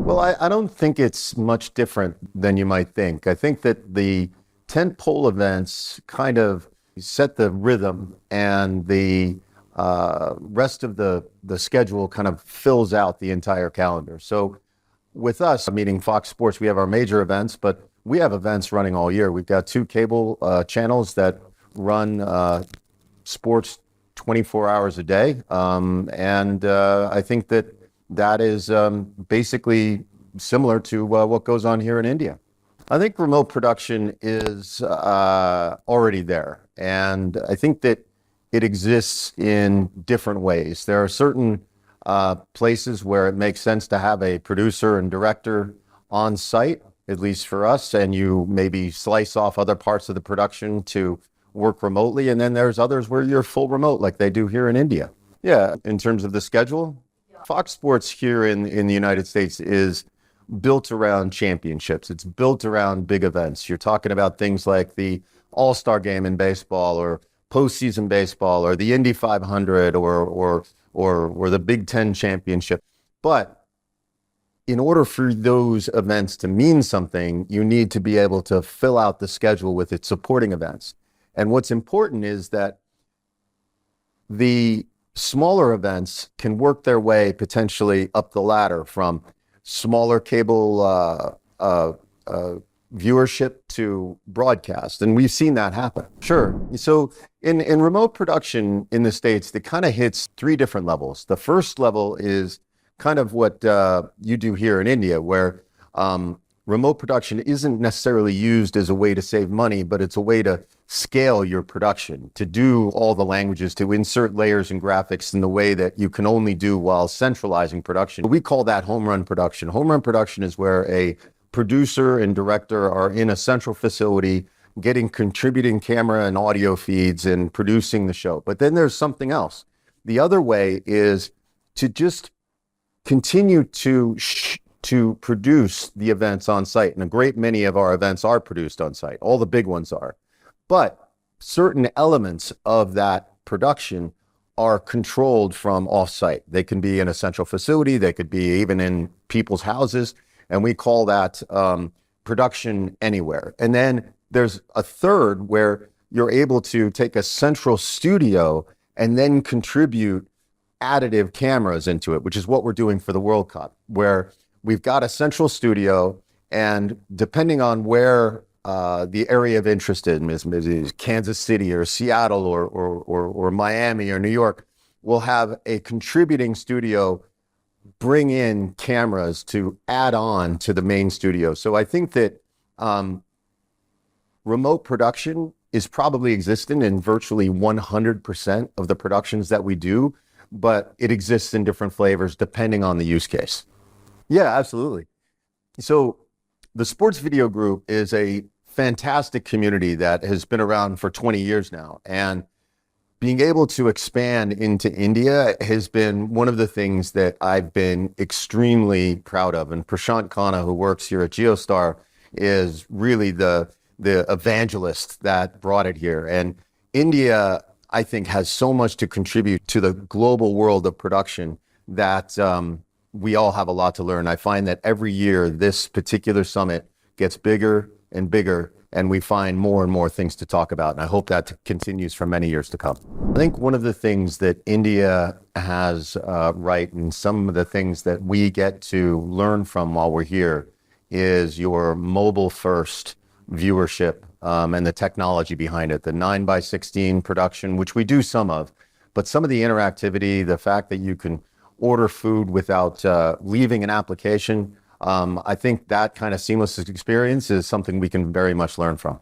Well, I don't think it's much different than you might think. I think that the tentpole events kind of set the rhythm, and the rest of the schedule kind of fills out the entire calendar. So with us, meaning Fox Sports, we have our major events, but we have events running all year. We've got two cable channels that run sports 24 hours a day. And I think that is basically similar to what goes on here in India. I think remote production is already there. And I think that it exists in different ways. There are certain places where it makes sense to have a producer and director on site, at least for us, and you maybe slice off other parts of the production to work remotely. And then there's others where you're full remote, like they do here in India. Yeah, in terms of the schedule, Fox Sports here in the United States is built around championships. It's built around big events. You're talking about things like the All-Star game in baseball, or postseason baseball, or the Indy 500, or the Big Ten championship. But in order for those events to mean something, you need to be able to fill out the schedule with its supporting events. And what's important is that the smaller events can work their way potentially up the ladder from smaller cable viewership to broadcast. And we've seen that happen. Sure. So in remote production in the States, it kind of hits three different levels. The first level is kind of what you do here in India, where remote production isn't necessarily used as a way to save money, but it's a way to scale your production, to do all the languages, to insert layers and graphics in the way that you can only do while centralizing production. We call that home run production. Home run production is where a producer and director are in a central facility getting contributing camera and audio feeds and producing the show. But then there's something else. The other way is to just continue to produce the events on site. And a great many of our events are produced on site. All the big ones are. But certain elements of that production are controlled from off-site. They can be in a central facility. They could be even in people's houses. And we call that production anywhere. And then there's a third where you're able to take a central studio and then contribute additive cameras into it, which is what we're doing for the World Cup, where we've got a central studio, and depending on where the area of interest is Kansas City or Seattle or Miami or New York, we'll have a contributing studio bring in cameras to add on to the main studio. So I think that remote production is probably existent in virtually 100% of the productions that we do, but it exists in different flavors depending on the use case. Yeah, absolutely. So the Sports Video Group is a fantastic community that has been around for 20 years now. And being able to expand into India has been one of the things that I've been extremely proud of. And Prashant Khanna, who works here at Geostar, is really the evangelist that brought it here. And India, I think, has so much to contribute to the global world of production that we all have a lot to learn. I find that every year this particular summit gets bigger and bigger, and we find more and more things to talk about. And I hope that continues for many years to come. I think one of the things that India has right, and some of the things that we get to learn from while we're here, is your mobile first viewership and the technology behind it. The 9:16 production, which we do some of, but some of the interactivity, the fact that you can order food without leaving an application, I think that kind of seamless experience is something we can very much learn from.